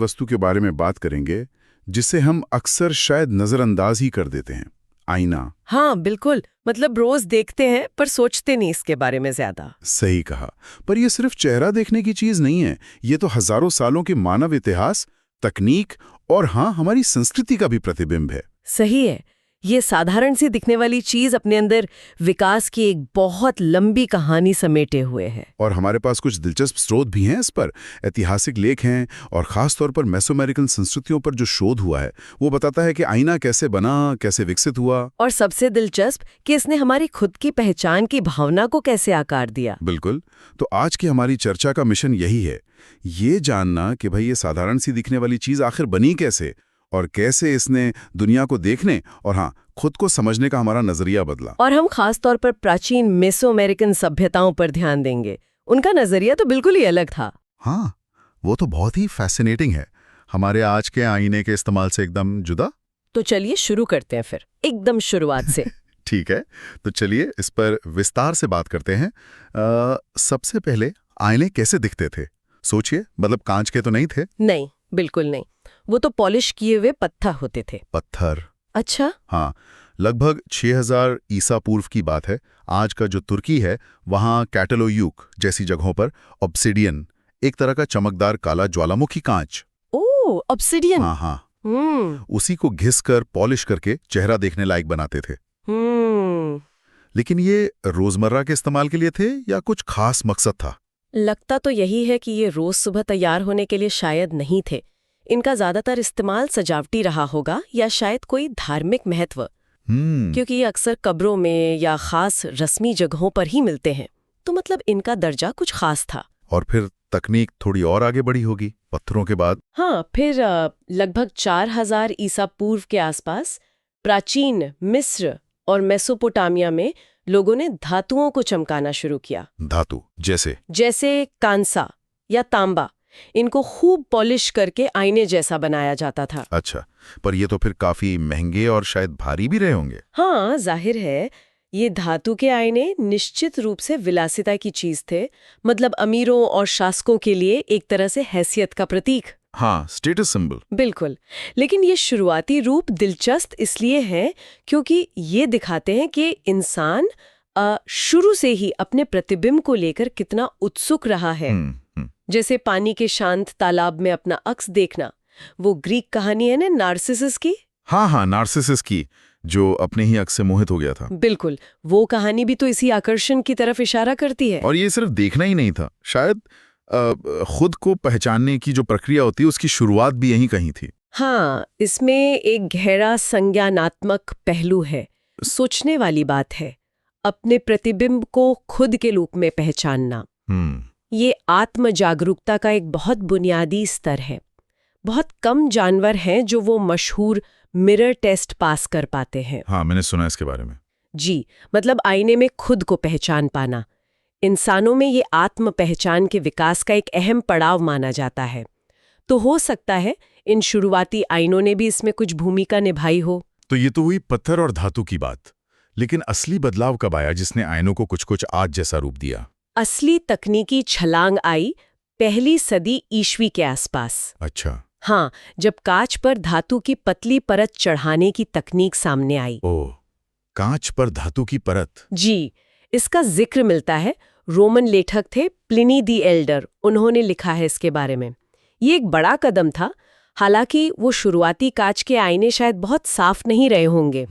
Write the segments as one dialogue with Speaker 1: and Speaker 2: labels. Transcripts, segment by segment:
Speaker 1: वस्तु के बारे में बात करेंगे जिसे हम अक्सर शायद नजरअंदाज ही कर देते हैं, आईना।
Speaker 2: हाँ बिल्कुल, मतलब रोज देखते हैं पर सोचते नहीं इसके बारे में ज्यादा।
Speaker 1: सही कहा। पर यह सिर्फ चेहरा देखने की चीज नहीं है, ये तो हजारों सालों के मानव इतिहास, तकनीक और हाँ, हमारी संस्कृति का भी प्रतिबिंब है।
Speaker 2: सही है, ये साधारण सी दिखने वाली चीज अपने अंदर विकास की एक बहुत लंबी कहानी समेटे हुए है।
Speaker 1: और हमारे पास कुछ दिलचस्प स्रोत भी हैं इस पर, ऐतिहासिक लेख हैं, और खास तौर पर मेसोअमेरिकन संस्कृतियों पर जो शोध हुआ है वो बताता है कि आईना कैसे बना, कैसे विकसित हुआ।
Speaker 2: और सबसे दिलचस्प कि इसने हमारी खुद की पहचान की भावना को कैसे आकार दिया।
Speaker 1: बिल्कुल। तो आज की हमारी चर्चा का मिशन यही है, ये जानना कि भाई ये साधारण सी दिखने वाली चीज आखिर बनी कैसे, और कैसे इसने दुनिया को देखने और हाँ, खुद को समझने का हमारा नजरिया बदला।
Speaker 2: और हम खास तौर पर प्राचीन मेसोअमेरिकन सभ्यताओं पर ध्यान देंगे। उनका नजरिया तो बिल्कुल ही अलग था।
Speaker 3: हाँ, वो तो बहुत ही फैसिनेटिंग है, हमारे आज के आईने के इस्तेमाल से एकदम जुदा।
Speaker 2: तो चलिए शुरू करते हैं फिर एकदम शुरुआत से।
Speaker 3: ठीक है, तो चलिए इस पर विस्तार से बात करते हैं। सबसे पहले आईने कैसे दिखते थे? सोचिए, मतलब कांच के तो नहीं थे।
Speaker 2: नहीं, बिल्कुल नहीं। वो तो पॉलिश किए हुए पत्थर होते थे।
Speaker 3: पत्थर?
Speaker 2: अच्छा।
Speaker 3: हाँ, लगभग 6000 ईसा पूर्व की बात है। आज का जो तुर्की है, वहाँ कैटलोयुक जैसी जगहों पर ऑब्सिडियन, एक तरह का चमकदार काला ज्वालामुखी कांच।
Speaker 2: ओह, ऑब्सिडियन।
Speaker 3: हाँ हाँ, उसी को घिस कर पॉलिश करके चेहरा देखने लायक बनाते थे। लेकिन ये रोजमर्रा के इस्तेमाल के लिए थे या कुछ खास मकसद था?
Speaker 2: लगता तो यही है कि ये रोज सुबह तैयार होने के लिए शायद नहीं थे। इनका ज्यादातर इस्तेमाल सजावटी रहा होगा या शायद कोई धार्मिक महत्व, क्योंकि ये अक्सर कब्रों में या खास रस्मी जगहों पर ही मिलते हैं। तो मतलब इनका दर्जा कुछ खास था।
Speaker 3: और फिर तकनीक थोड़ी और आगे बढ़ी होगी पत्थरों के बाद।
Speaker 2: हाँ, फिर लगभग 4000 ईसा पूर्व के आसपास प्राचीन मिस्र और मेसोपोटामिया में लोगों ने धातुओं को चमकाना शुरू किया।
Speaker 3: धातु जैसे
Speaker 2: कांसा या तांबा, इनको खूब पॉलिश करके आईने जैसा बनाया जाता था।
Speaker 3: अच्छा, पर ये तो फिर काफी महंगे और शायद भारी भी रहे होंगे।
Speaker 2: हाँ, जाहिर है, ये धातु के आईने निश्चित रूप से विलासिता की चीज थे। मतलब अमीरों और शासकों के लिए एक तरह से हैसियत का प्रतीक।
Speaker 3: हाँ, स्टेटस सिंबल।
Speaker 2: बिल्कुल। लेकिन ये शुरुआती रूप दिलचस्प इसलिए हैं क्योंकि ये दिखाते हैं कि इंसान शुरू से ही अपने प्रतिबिंब को लेकर कितना उत्सुक रहा है। जैसे पानी के शांत तालाब में अपना अक्स देखना, वो ग्रीक कहानी है ना नार्सिसस की।
Speaker 3: हाँ, नार्सिसस की, जो अपने ही अक्स से मोहित हो गया था।
Speaker 2: बिल्कुल, वो कहानी भी तो इसी आकर्षण की तरफ इशारा करती है।
Speaker 3: और ये सिर्फ देखना ही नहीं था, शायद खुद को पहचानने की जो प्रक्रिया होती है उसकी शुरुआत भी यहीं कहीं थी।
Speaker 2: हाँ, इसमें एक गहरा संज्ञानात्मक पहलू है। सोचने वाली बात है, अपने प्रतिबिंब को खुद के रूप में पहचानना। ये आत्म जागरूकता का एक बहुत बुनियादी स्तर है। बहुत कम जानवर हैं जो वो मशहूर मिरर टेस्ट पास कर पाते हैं।
Speaker 3: हाँ, मैंने सुना इसके बारे में।
Speaker 2: जी, मतलब आईने में खुद को पहचान पाना इंसानों में ये आत्म पहचान के विकास का एक अहम पड़ाव माना जाता है। तो हो सकता है इन शुरुआती आईनों ने भी इसमें कुछ भूमिका निभाई हो।
Speaker 3: तो ये तो हुई पत्थर और धातु की बात, लेकिन असली बदलाव कब आया जिसने आईनों को कुछ आज जैसा रूप दिया?
Speaker 2: असली तकनीकी छलांग आई पहली सदी ईस्वी के आसपास।
Speaker 3: अच्छा।
Speaker 2: हाँ, जब कांच पर धातु की पतली परत चढ़ाने की तकनीक सामने आई।
Speaker 3: ओह, कांच पर धातु की परत।
Speaker 2: जी, इसका जिक्र मिलता है, रोमन लेखक थे प्लिनी दी एल्डर, उन्होंने लिखा है इसके बारे में। ये एक बड़ा कदम था, हालांकि वो शुरुआती कांच के आईने शायद बहुत साफ नहीं रहे होंगे।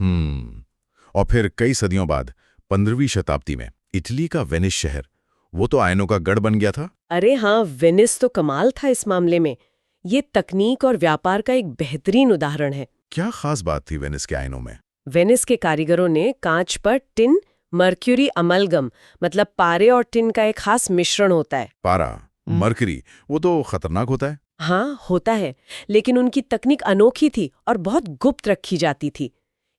Speaker 3: और फिर कई सदियों बाद 15वीं शताब्दी में इटली का वेनिस शहर, वो तो आईनों का गढ़ बन गया था।
Speaker 2: अरे हाँ, वेनिस तो कमाल था इस मामले में। ये तकनीक और व्यापार का एक बेहतरीन उदाहरण है।
Speaker 3: क्या खास बात थी वेनिस के आईनों में?
Speaker 2: वेनिस के कारीगरों ने कांच पर टिन मर्क्यूरी अमलगम, मतलब पारे और टिन का एक खास मिश्रण होता है।
Speaker 3: पारा, मर्करी, वो तो खतरनाक होता है।
Speaker 2: हाँ, होता है, लेकिन उनकी तकनीक अनोखी थी और बहुत गुप्त रखी जाती थी।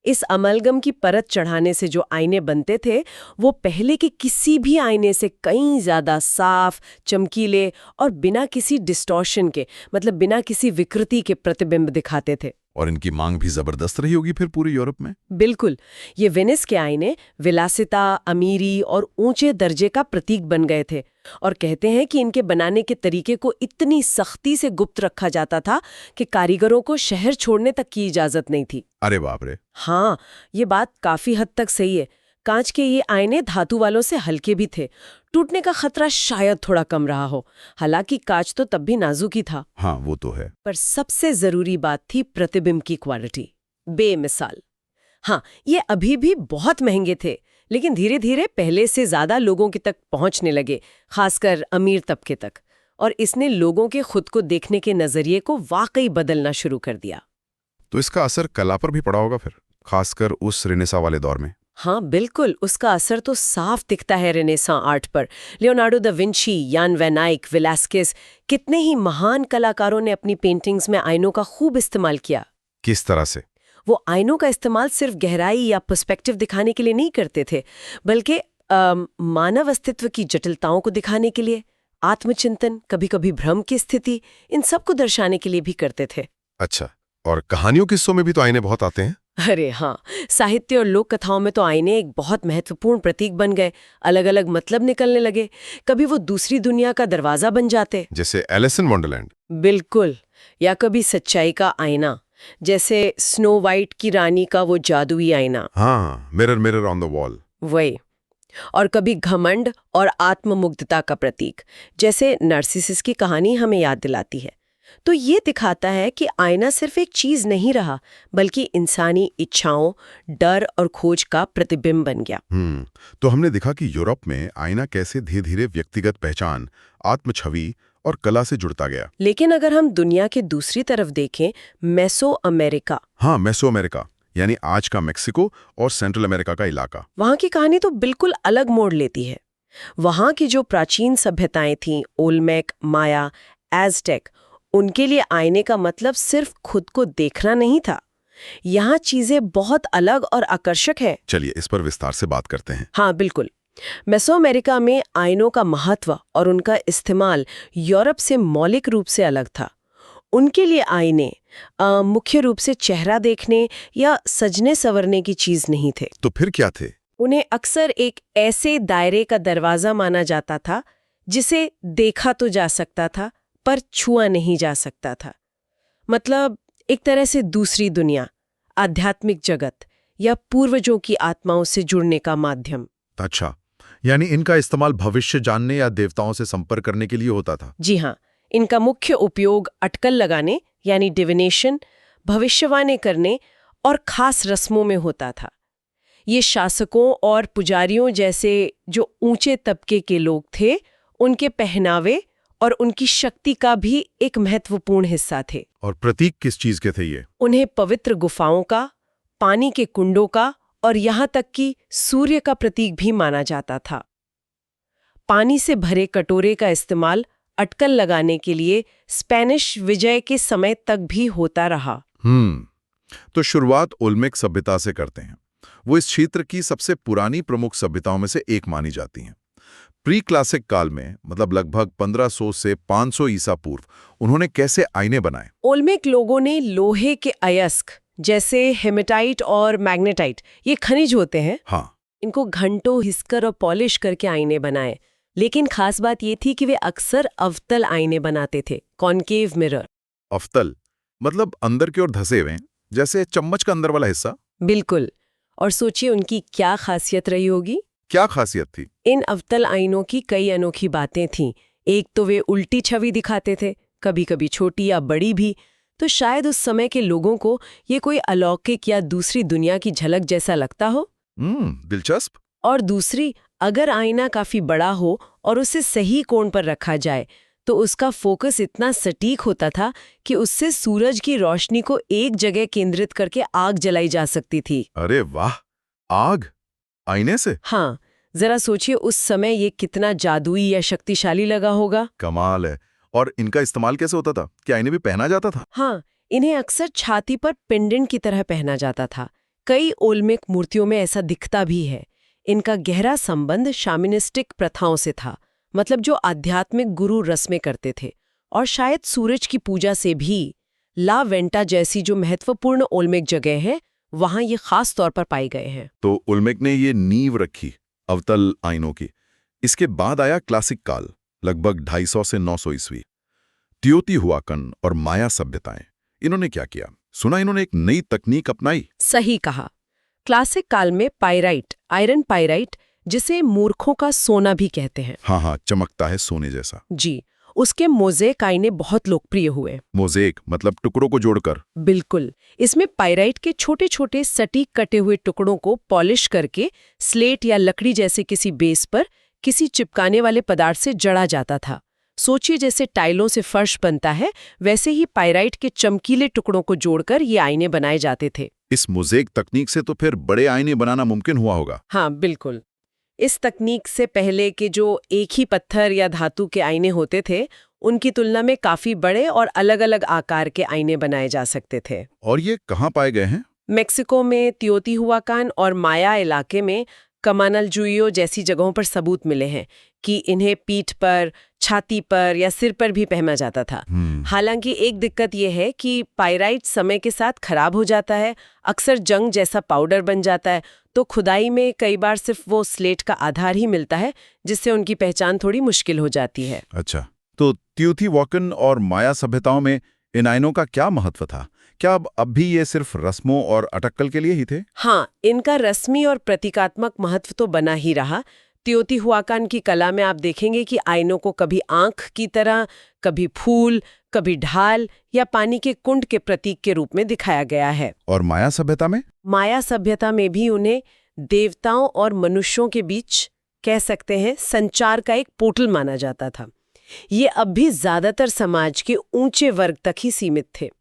Speaker 2: इस अमलगम की परत चढ़ाने से जो आईने बनते थे, वो पहले के किसी भी आईने से कहीं ज्यादा साफ, चमकीले और बिना किसी डिस्टॉर्शन के, मतलब बिना किसी विकृति के प्रतिबिंब दिखाते थे।
Speaker 3: और इनकी मांग भी जबरदस्त रही होगी फिर पूरे यूरोप में।
Speaker 2: बिल्कुल, ये वेनिस के आईने विलासिता, अमीरी और ऊंचे दर्जे का प्रतीक बन गए थे और कहते हैं कि इनके बनाने के तरीके को इतनी सख्ती से गुप्त रखा जाता था कि कारीगरों को शहर छोड़ने तक की इजाजत नहीं थी।
Speaker 3: अरे बाप रे।
Speaker 2: हाँ, ये बात काफी हद तक सही है। कांच के ये आईने धातु वालों से हल्के भी थे, टूटने का खतरा शायद थोड़ा कम रहा हो। हालांकि कांच तो तब भी नाजुक ही था।
Speaker 3: हाँ, वो तो है।
Speaker 2: पर सबसे जरूरी बात थी प्रतिबिंब की क्वालिटी, बेमिसाल। हाँ, ये अभी भी बहुत महंगे थे, लेकिन धीरे धीरे पहले से ज्यादा लोगों के तक पहुंचने लगे, खासकर अमीर तबके तक। और इसने लोगों के खुद को देखने के नजरिए को वाकई बदलना शुरू कर दिया।
Speaker 3: तो इसका असर कला पर भी पड़ा होगा फिर, खासकर उस रेनेसा वाले दौर में।
Speaker 2: हाँ बिल्कुल, उसका असर तो साफ दिखता है रेनेसां आर्ट पर। लियोनार्डो दा विंची, यान वैन आइक, वेलास्केस, कितने ही महान कलाकारों ने अपनी पेंटिंग्स में आईनों का खूब इस्तेमाल किया।
Speaker 3: किस तरह से?
Speaker 2: वो आईनों का इस्तेमाल सिर्फ गहराई या पर्सपेक्टिव दिखाने के लिए नहीं करते थे, बल्कि मानव अस्तित्व की जटिलताओं को दिखाने के लिए, आत्मचिंतन, कभी-कभी भ्रम की स्थिति, इन सब को दर्शाने के लिए भी करते थे।
Speaker 3: अच्छा, और कहानियों किस्सों में भी तो आईने बहुत आते हैं।
Speaker 2: अरे हाँ, साहित्य और लोक कथाओं में तो आईने एक बहुत महत्वपूर्ण प्रतीक बन गए। अलग अलग मतलब निकलने लगे। कभी वो दूसरी दुनिया का दरवाजा बन जाते,
Speaker 3: जैसे एलिस इन वंडरलैंड।
Speaker 2: बिल्कुल, या कभी सच्चाई का आईना, जैसे स्नो वाइट की रानी का वो जादुई आईना।
Speaker 3: हाँ, mirror mirror on the wall.
Speaker 2: वही। और कभी घमंड और आत्ममुग्धता का प्रतीक, जैसे नार्सिसिस की कहानी हमें याद दिलाती है। तो ये दिखाता है कि आईना सिर्फ एक चीज नहीं रहा, बल्कि इंसानी इच्छाओं, डर और खोज का प्रतिबिंब बन गया।
Speaker 3: तो हमने देखा कि यूरोप में आईना कैसे धीरे धीरे व्यक्तिगत पहचान, आत्मछवि और कला से जुड़ता गया।
Speaker 2: लेकिन अगर हम दुनिया के दूसरी तरफ देखें, मेसो अमेरिका।
Speaker 3: हाँ, मेसो अमेरिका, यानी आज का मेक्सिको और सेंट्रल अमेरिका का इलाका।
Speaker 2: वहां की कहानी तो बिल्कुल अलग मोड़ लेती है। वहां की जो प्राचीन सभ्यताएं थीं, ओल्मेक, माया, एज़टेक, उनके लिए आईने का मतलब सिर्फ खुद को देखना नहीं था। यहाँ चीजें बहुत अलग और आकर्षक है।
Speaker 3: चलिए इस पर विस्तार से बात करते हैं।
Speaker 2: हाँ बिल्कुल। मेसोअमेरिका में आईनों का महत्व और उनका इस्तेमाल यूरोप से मौलिक रूप से अलग था। उनके लिए आईने मुख्य रूप से चेहरा देखने या सजने संवरने की चीज नहीं थे।
Speaker 3: तो फिर क्या थे?
Speaker 2: उन्हें अक्सर एक ऐसे दायरे का दरवाजा माना जाता था जिसे देखा तो जा सकता था पर छुआ नहीं जा सकता था। मतलब एक तरह से दूसरी दुनिया, आध्यात्मिक जगत या पूर्वजों की आत्माओं से जुड़ने का माध्यम।
Speaker 3: अच्छा, यानी इनका इस्तेमाल भविष्य जानने या देवताओं से संपर्क करने के लिए होता था।
Speaker 2: जी हाँ, इनका मुख्य उपयोग अटकल लगाने यानी डिविनेशन, भविष्यवाणी करने और खास रस्मों में होता था। ये शासकों और पुजारियों जैसे जो ऊंचे तबके के लोग थे, उनके पहनावे और उनकी शक्ति का भी एक महत्वपूर्ण हिस्सा थे।
Speaker 3: और प्रतीक किस चीज के थे ये?
Speaker 2: उन्हें पवित्र गुफाओं का, पानी के कुंडों का और यहाँ तक कि सूर्य का प्रतीक भी माना जाता था। पानी से भरे कटोरे का इस्तेमाल अटकल लगाने के लिए स्पेनिश विजय के समय तक भी होता रहा।
Speaker 3: तो शुरुआत ओल्मेक सभ्यता से करते हैं। वो इस क्षेत्र की सबसे पुरानी प्रमुख सभ्यताओं में से एक मानी जाती हैं। प्री क्लासिक काल में, मतलब लगभग 1500 से 500 ईसा पूर्व, उन्होंने कैसे आईने बनाए?
Speaker 2: ओल्मेक लोगों ने लोहे के अयस्क जैसे हेमेटाइट और मैग्नेटाइट, ये खनिज होते हैं,
Speaker 3: हाँ,
Speaker 2: इनको घंटों हिसकर और पॉलिश करके आईने बनाए। लेकिन खास बात ये थी कि वे अक्सर अवतल आईने बनाते थे, कॉनकेव मिरर।
Speaker 3: अवतल मतलब अंदर की ओर धसे हुए, जैसे चम्मच का अंदर वाला हिस्सा।
Speaker 2: बिल्कुल। और सोचिए उनकी क्या खासियत रही होगी।
Speaker 3: क्या खासियत थी?
Speaker 2: इन अवतल आईनों की कई अनोखी बातें थीं। एक तो वे उल्टी छवि दिखाते थे, कभी कभी छोटी या बड़ी भी। तो शायद उस समय के लोगों को ये कोई अलौकिक या दूसरी दुनिया की झलक जैसा लगता हो।
Speaker 3: दिलचस्प।
Speaker 2: और दूसरी, अगर आईना काफी बड़ा हो और उसे सही कोण पर रखा जाए तो उसका फोकस इतना सटीक होता था कि उससे सूरज की रोशनी को एक जगह केंद्रित करके आग जलाई जा सकती थी।
Speaker 3: अरे वाह, आग आईने से?
Speaker 2: हाँ, जरा सोचिए उस समय ये कितना जादुई या शक्तिशाली लगा होगा।
Speaker 3: कमाल है। और इनका इस्तेमाल कैसे होता था? क्या आईने भी पहना जाता था?
Speaker 2: हाँ, इन्हें अक्सर छाती पर पेंडेंट की तरह पहना जाता था। कई ओल्मेक मूर्तियों में ऐसा दिखता भी है। इनका गहरा संबंध शामिनिस्टिक प्रथाओं से था, मतलब जो आध्यात्मिक गुरु रस्में करते थे, और शायद सूरज की पूजा से भी। ला वेंटा जैसी जो महत्वपूर्ण ओल्मेक जगह है वहां ये खास तौर पर पाए गए हैं।
Speaker 3: तो ओल्मेक ने ये नींव रखी अवतल आइनों की। इसके बाद आया क्लासिक काल, लगभग 250 से 900 ईस्वी। तियोतिहुआकन और माया सभ्यताएं, इन्होंने क्या किया? सुना इन्होंने एक नई तकनीक अपनाई।
Speaker 2: सही कहा। क्लासिक काल में पाइराइट, आयरन पाइराइट, जिसे मूर्खों का सोना भी कहते हैं,
Speaker 3: हाँ, चमकता है सोने जैसा।
Speaker 2: जी, उसके मोज़ेक आईने बहुत लोकप्रिय हुए।
Speaker 3: मोज़ेक मतलब टुकड़ों को जोड़कर।
Speaker 2: बिल्कुल। इसमें पाइराइट के छोटे छोटे सटीक कटे हुए टुकड़ों को पॉलिश करके स्लेट या लकड़ी जैसे किसी बेस पर किसी चिपकाने वाले पदार्थ से जड़ा जाता था। सोचिए जैसे टाइलों से फर्श बनता है, वैसे ही पाइराइट के चमकीले टुकड़ों को जोड़कर ये आईने बनाए जाते थे।
Speaker 3: इस मोज़ेक तकनीक से तो फिर बड़े आईने बनाना मुमकिन हुआ होगा।
Speaker 2: हाँ, बिल्कुल। इस तकनीक से पहले के जो एक ही पत्थर या धातु के आईने होते थे, उनकी तुलना में काफी बड़े और अलग-अलग आकार के आईने बनाए जा सकते थे।
Speaker 3: और ये कहाँ पाए गए हैं?
Speaker 2: मेक्सिको में तियोतिहुआकान और माया इलाके में कमानलजुइयो जैसी जगहों पर सबूत मिले हैं कि इन्हें पीठ पर, छाती पर या सिर पर भी पहना जाता था। हालांकि एक दिक्कत यह है कि पाइराइट समय के साथ खराब हो जाता है, अक्सर जंग जैसा पाउडर बन जाता है, तो खुदाई में कई बार सिर्फ वो स्लेट का आधार ही मिलता है, जिससे उनकी पहचान थोड़ी मुश्किल हो जाती है।
Speaker 3: अच्छा, तो तियोतिहुआकन और माया सभ्यताओं में इन आइनों का क्या महत्व था? क्या अब भी ये सिर्फ रस्मों और अटक्कल के लिए ही थे?
Speaker 2: हाँ, इनका रस्मी और प्रतीकात्मक महत्व तो बना ही रहा। तियोतिहुआकान की कला में आप देखेंगे कि आइनों को कभी आंख की तरह, कभी फूल, कभी ढाल या पानी के कुंड के प्रतीक के रूप में दिखाया गया है।
Speaker 3: और माया सभ्यता में?
Speaker 2: माया सभ्यता में भी उन्हें देवताओं और मनुष्यों के बीच, कह सकते हैं, संचार का एक पोर्टल माना जाता था। ये अब भी ज्यादातर समाज के ऊंचे वर्ग तक ही सीमित थे।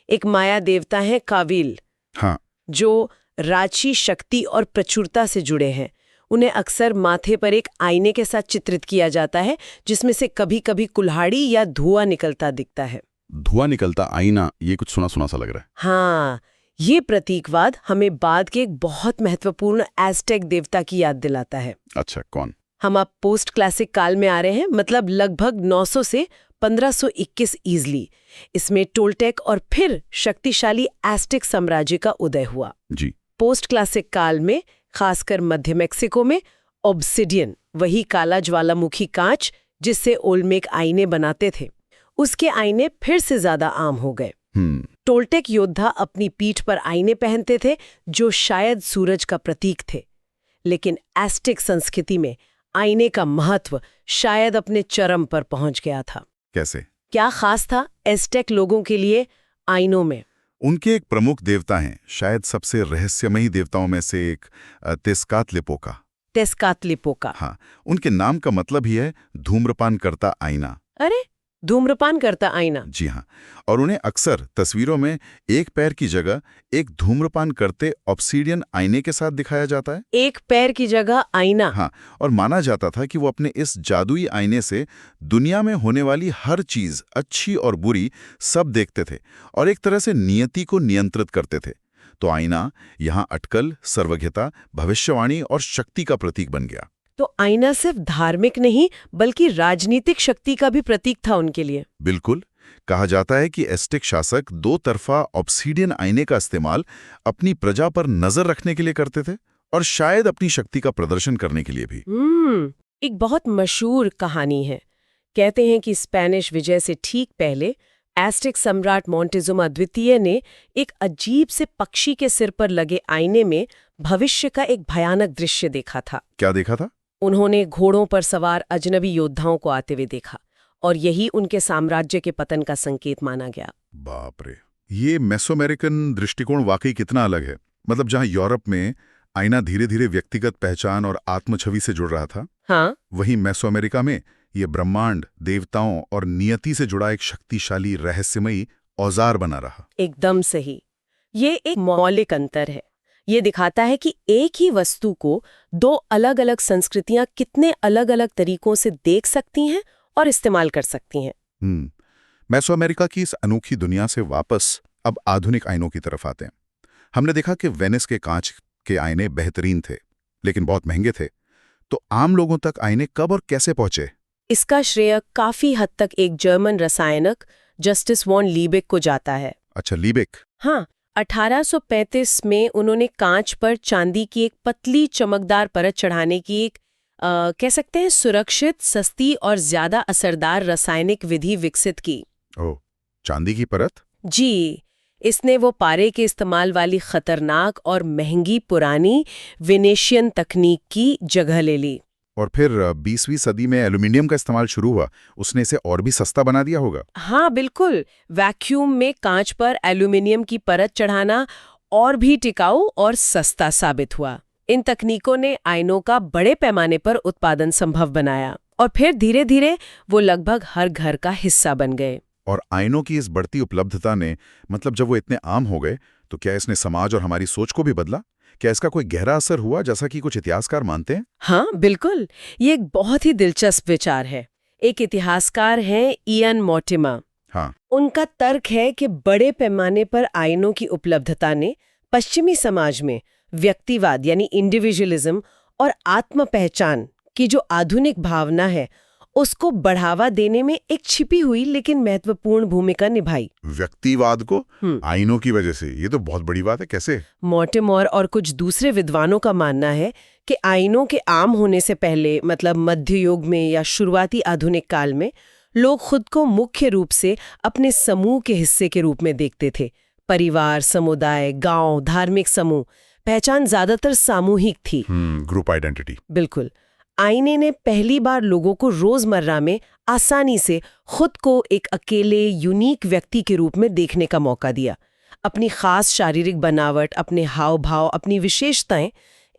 Speaker 2: एक माया देवता है काविल,
Speaker 3: हाँ,
Speaker 2: जो राशि, शक्ति और प्रचुरता से जुड़े हैं। उन्हें अक्सर माथे पर एक आईने के साथ चित्रित किया जाता है, जिसमें से कभी-कभी कुल्हाड़ी या धुआं निकलता दिखता है।
Speaker 3: धुआं निकलता आईना, ये कुछ सुना सुना सा लग रहा है।
Speaker 2: हाँ, ये प्रतीकवाद हमें बाद के एक बहुत महत्वपूर्ण एज़टेक देवता की याद दिलाता है।
Speaker 3: अच्छा, कौन?
Speaker 2: हम अब पोस्ट क्लासिक काल में आ रहे हैं, मतलब लगभग 900 से 1521 ईजली। इसमें टोल्टेक और फिर शक्तिशाली एज़टेक साम्राज्य का उदय हुआ।
Speaker 3: जी।
Speaker 2: पोस्ट क्लासिक काल में, खासकर मध्य मेक्सिको में, ऑब्सिडियन, वही काला ज्वालामुखी कांच जिससे ओल्मेक आईने बनाते थे, उसके आईने फिर से ज्यादा आम हो गए। टोल्टेक योद्धा अपनी पीठ पर आईने पहनते थे जो शायद सूरज का प्रतीक थे। लेकिन एज़टेक संस्कृति में आईने का महत्व शायद अपने चरम पर पहुंच गया था।
Speaker 3: कैसे?
Speaker 2: क्या खास था एज़टेक लोगों के लिए आईनों में?
Speaker 3: उनके एक प्रमुख देवता हैं, शायद सबसे रहस्यमयी देवताओं में से एक, तेस्कातलिपोका।
Speaker 2: तेस्कातलिपोका।
Speaker 3: हाँ, उनके नाम का मतलब ही है धूम्रपान करता आईना।
Speaker 2: अरे, धूम्रपान करता आईना?
Speaker 3: जी हाँ, और उन्हें अक्सर तस्वीरों में एक पैर की जगह एक धूम्रपान करते ऑब्सीडियन आईने के साथ दिखाया जाता है।
Speaker 2: एक पैर की जगह आईना?
Speaker 3: हाँ, और माना जाता था कि वो अपने इस जादुई आईने से दुनिया में होने वाली हर चीज, अच्छी और बुरी, सब देखते थे और एक तरह से नियति को नियंत्रित करते थे। तो आईना यहाँ अटकल, सर्वज्ञता, भविष्यवाणी और शक्ति का प्रतीक बन गया।
Speaker 2: तो आईना सिर्फ धार्मिक नहीं बल्कि राजनीतिक शक्ति का भी प्रतीक था उनके लिए।
Speaker 3: बिल्कुल। कहा जाता है कि एज़टेक शासक दो तरफा ऑब्सीडियन आईने का इस्तेमाल अपनी प्रजा पर नजर रखने के लिए करते थे और शायद अपनी शक्ति का प्रदर्शन करने के लिए भी।
Speaker 2: एक बहुत मशहूर कहानी है। कहते हैं कि स्पेनिश विजय से ठीक पहले एज़टेक सम्राट मोंटेजुमा द्वितीय ने एक अजीब से पक्षी के सिर पर लगे आईने में भविष्य का एक भयानक दृश्य देखा था।
Speaker 3: क्या देखा था?
Speaker 2: उन्होंने घोड़ों पर सवार अजनबी योद्धाओं को आते हुए देखा और यही उनके साम्राज्य के पतन का संकेत माना गया।
Speaker 3: बाप रे, ये मेसोअमेरिकन दृष्टिकोण वाकई कितना अलग है। मतलब जहां यूरोप में आईना धीरे धीरे व्यक्तिगत पहचान और आत्मछवि से जुड़ रहा था,
Speaker 2: हाँ,
Speaker 3: वहीं मेसोअमेरिका में ये ब्रह्मांड, देवताओं और नियति से जुड़ा एक शक्तिशाली रहस्यमयी औजार बना रहा।
Speaker 2: एकदम सही। ये एक मौलिक अंतर है। ये दिखाता है कि एक ही वस्तु को दो अलग अलग संस्कृतियां कितने अलग अलग तरीकों से देख सकती हैं और इस्तेमाल कर सकती हैं।
Speaker 3: मेसोअमेरिका की इस अनोखी दुनिया से वापस अब आधुनिक आईनों की तरफ आते हैं। हमने देखा कि वेनिस के कांच के आईने बेहतरीन थे, लेकिन बहुत महंगे थे। तो आम लोगों तक आईने कब और कैसे पहुंचे?
Speaker 2: इसका श्रेय काफी हद तक एक जर्मन रसायनक जस्टिस वॉन लीबेक को जाता है।
Speaker 3: अच्छा, लीबेक।
Speaker 2: हाँ, 1835 में उन्होंने कांच पर चांदी की एक पतली चमकदार परत चढ़ाने की एक कह सकते हैं सुरक्षित, सस्ती और ज्यादा असरदार रासायनिक विधि विकसित की।
Speaker 3: ओह, चांदी की परत?
Speaker 2: जी, इसने वो पारे के इस्तेमाल वाली खतरनाक और महंगी पुरानी वेनेशियन तकनीक की जगह ले ली।
Speaker 3: और फिर 20वीं सदी में एल्यूमिनियम का इस्तेमाल शुरू हुआ, उसने इसे और भी सस्ता बना दिया होगा।
Speaker 2: हाँ बिल्कुल, वैक्यूम में कांच पर एल्यूमिनियम की परत चढ़ाना और भी टिकाऊ और सस्ता साबित हुआ। इन तकनीकों ने आयनों का बड़े पैमाने पर उत्पादन संभव बनाया और फिर धीरे धीरे वो लगभग हर घर का हिस्सा बन गए।
Speaker 3: और आयनों की इस बढ़ती उपलब्धता ने, मतलब जब वो इतने आम हो गए, तो क्या इसने समाज और हमारी सोच को भी बदला? क्या इसका कोई गहरा असर हुआ, जैसा कि कुछ इतिहासकार मानते हैं?
Speaker 2: हाँ बिल्कुल, ये एक बहुत ही दिलचस्प विचार है। एक इतिहासकार हैं इयन मॉर्टिमर।
Speaker 3: हाँ।
Speaker 2: उनका तर्क है कि बड़े पैमाने पर आयनों की उपलब्धता ने पश्चिमी समाज में व्यक्तिवाद यानी इंडिविजुअलिज्म और आत्म पहचान की जो आधुनिक भावना है उसको बढ़ावा देने में एक छिपी हुई लेकिन महत्वपूर्ण भूमिका निभाई।
Speaker 3: व्यक्तिवाद को आयनों की वजह से, ये तो बहुत बड़ी बात है। कैसे?
Speaker 2: मॉर्टिमर और कुछ दूसरे विद्वानों का मानना है कि आयनों के आम होने से पहले, मतलब मध्य युग में या शुरुआती आधुनिक काल में, लोग खुद को मुख्य रूप से अपने समूह के हिस्से के रूप में देखते थे। परिवार, समुदाय, गांव, धार्मिक समूह, पहचान ज्यादातर सामूहिक थी।
Speaker 3: Group identity.
Speaker 2: बिल्कुल। आईने ने पहली बार लोगों को रोजमर्रा में आसानी से खुद को एक अकेले यूनिक व्यक्ति के रूप में देखने का मौका दिया। अपनी खास शारीरिक बनावट, अपने हाव भाव, अपनी विशेषताएं,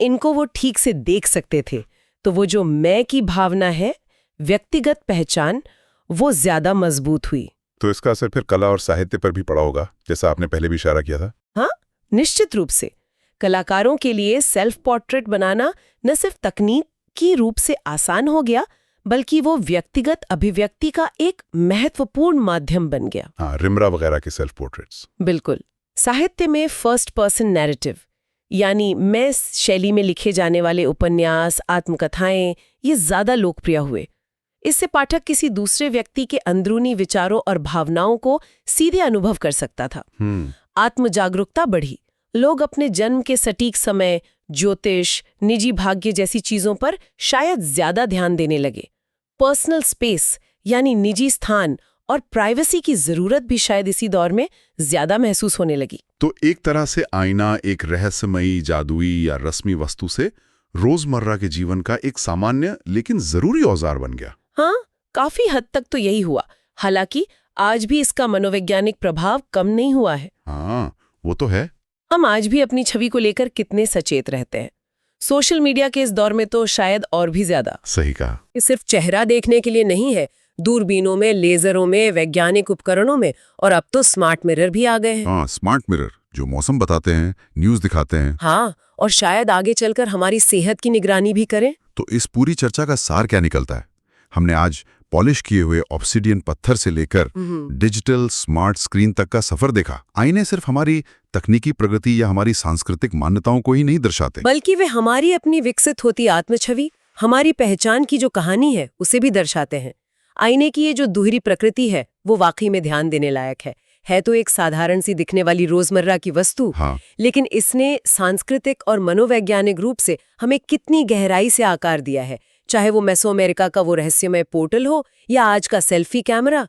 Speaker 2: इनको वो ठीक से देख सकते थे। तो वो जो मैं की भावना है, व्यक्तिगत पहचान, वो ज्यादा मजबूत हुई।
Speaker 3: तो इसका असर फिर कला और साहित्य पर भी पड़ा होगा, जैसा आपने पहले भी इशारा किया था।
Speaker 2: हाँ, निश्चित रूप से। कलाकारों के लिए सेल्फ पोर्ट्रेट बनाना न सिर्फ तकनीक की रूप से आसान हो गया, बल्कि वो व्यक्तिगत अभिव्यक्ति का एक महत्वपूर्ण माध्यम बन गया।
Speaker 3: हाँ, रिमरा वगैरह के सेल्फ पोर्ट्रेट्स।
Speaker 2: बिल्कुल। साहित्य में फर्स्ट पर्सन नैरेटिव यानी मैं शैली में लिखे जाने वाले उपन्यास, आत्मकथाएं, ये ज्यादा लोकप्रिय हुए। इससे पाठक किसी दूसरे व्यक्ति के अंदरूनी विचारों और भावनाओं को सीधे अनुभव कर सकता था। आत्मजागरूकता बढ़ी। लोग अपने जन्म के सटीक समय, ज्योतिष, निजी भाग्य जैसी चीजों पर शायद ज्यादा ध्यान देने लगे। पर्सनल स्पेस यानी निजी स्थान और प्राइवेसी की जरूरत भी शायद इसी दौर में ज्यादा महसूस होने लगी।
Speaker 3: तो एक तरह से आईना एक रहस्यमयी, जादुई या रस्मी वस्तु से रोजमर्रा के जीवन का एक सामान्य लेकिन जरूरी औजार बन गया।
Speaker 2: हाँ, काफी हद तक तो यही हुआ। हालांकि आज भी इसका मनोवैज्ञानिक प्रभाव कम नहीं हुआ है।
Speaker 3: हाँ, वो तो है।
Speaker 2: हम आज भी अपनी छवि को लेकर कितने सचेत रहते हैं। सोशल मीडिया के इस दौर में तो शायद और भी ज्यादा।
Speaker 3: सही कहा।
Speaker 2: ये सिर्फ चेहरा देखने के लिए नहीं है, दूरबीनों में, लेजरों में, वैज्ञानिक उपकरणों में, और अब तो स्मार्ट मिरर भी आ गए हैं।
Speaker 3: हाँ, स्मार्ट मिरर जो मौसम बताते हैं, न्यूज दिखाते हैं।
Speaker 2: हाँ, और शायद आगे चलकर हमारी सेहत की निगरानी भी करें।
Speaker 3: तो इस पूरी चर्चा का सार क्या निकलता है? हमने आज पॉलिश किए हुए ऑब्सिडियन पत्थर से लेकर डिजिटल स्मार्ट स्क्रीन तक का सफर देखा। आईने सिर्फ हमारी तकनीकी प्रगति या हमारी सांस्कृतिक मान्यताओं को ही नहीं दर्शाते,
Speaker 2: बल्कि वे हमारी अपनी विकसित होती आत्मछवि, हमारी पहचान की जो कहानी है, उसे भी दर्शाते हैं। आईने की ये जो दोहरी प्रकृति है, वो वाकई में ध्यान देने लायक है तो एक साधारण सी दिखने वाली रोजमर्रा की वस्तु,
Speaker 3: हाँ,
Speaker 2: लेकिन इसने सांस्कृतिक और मनोवैज्ञानिक रूप से हमें कितनी गहराई से आकार दिया है, चाहे वो मेसोअमेरिका का वो रहस्यमय पोर्टल हो या आज का सेल्फी कैमरा।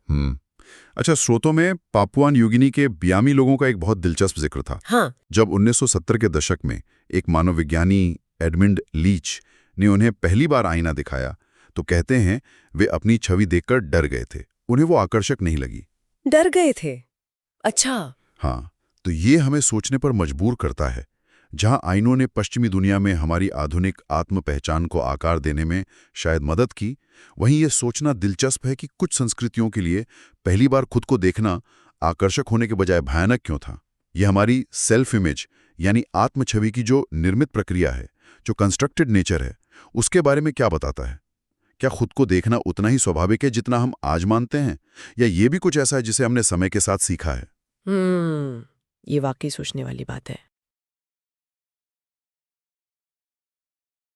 Speaker 3: अच्छा, स्रोतों में पापुआ न्यू गिनी के बियामी लोगों का एक बहुत दिलचस्प जिक्र था।
Speaker 2: हाँ।
Speaker 3: जब 1970 के दशक में एक मानवविज्ञानी एडमंड लीच ने उन्हें पहली बार आईना दिखाया, तो कहते हैं वे अपनी छवि देखकर डर गए थे। उन्हें वो आकर्षक नहीं लगी।
Speaker 2: डर गए थे? अच्छा।
Speaker 3: हाँ, तो ये हमें सोचने पर मजबूर करता है। जहां आईनों ने पश्चिमी दुनिया में हमारी आधुनिक आत्म पहचान को आकार देने में शायद मदद की, वहीं ये सोचना दिलचस्प है कि कुछ संस्कृतियों के लिए पहली बार खुद को देखना आकर्षक होने के बजाय भयानक क्यों था। ये हमारी सेल्फ इमेज यानी आत्म छवि की जो निर्मित प्रक्रिया है, जो कंस्ट्रक्टेड नेचर है, उसके बारे में क्या बताता है? क्या खुद को देखना उतना ही स्वाभाविक है जितना हम आज मानते हैं, या ये भी कुछ ऐसा है जिसे हमने समय के साथ सीखा है?
Speaker 2: ये वाकई सोचने वाली बात है।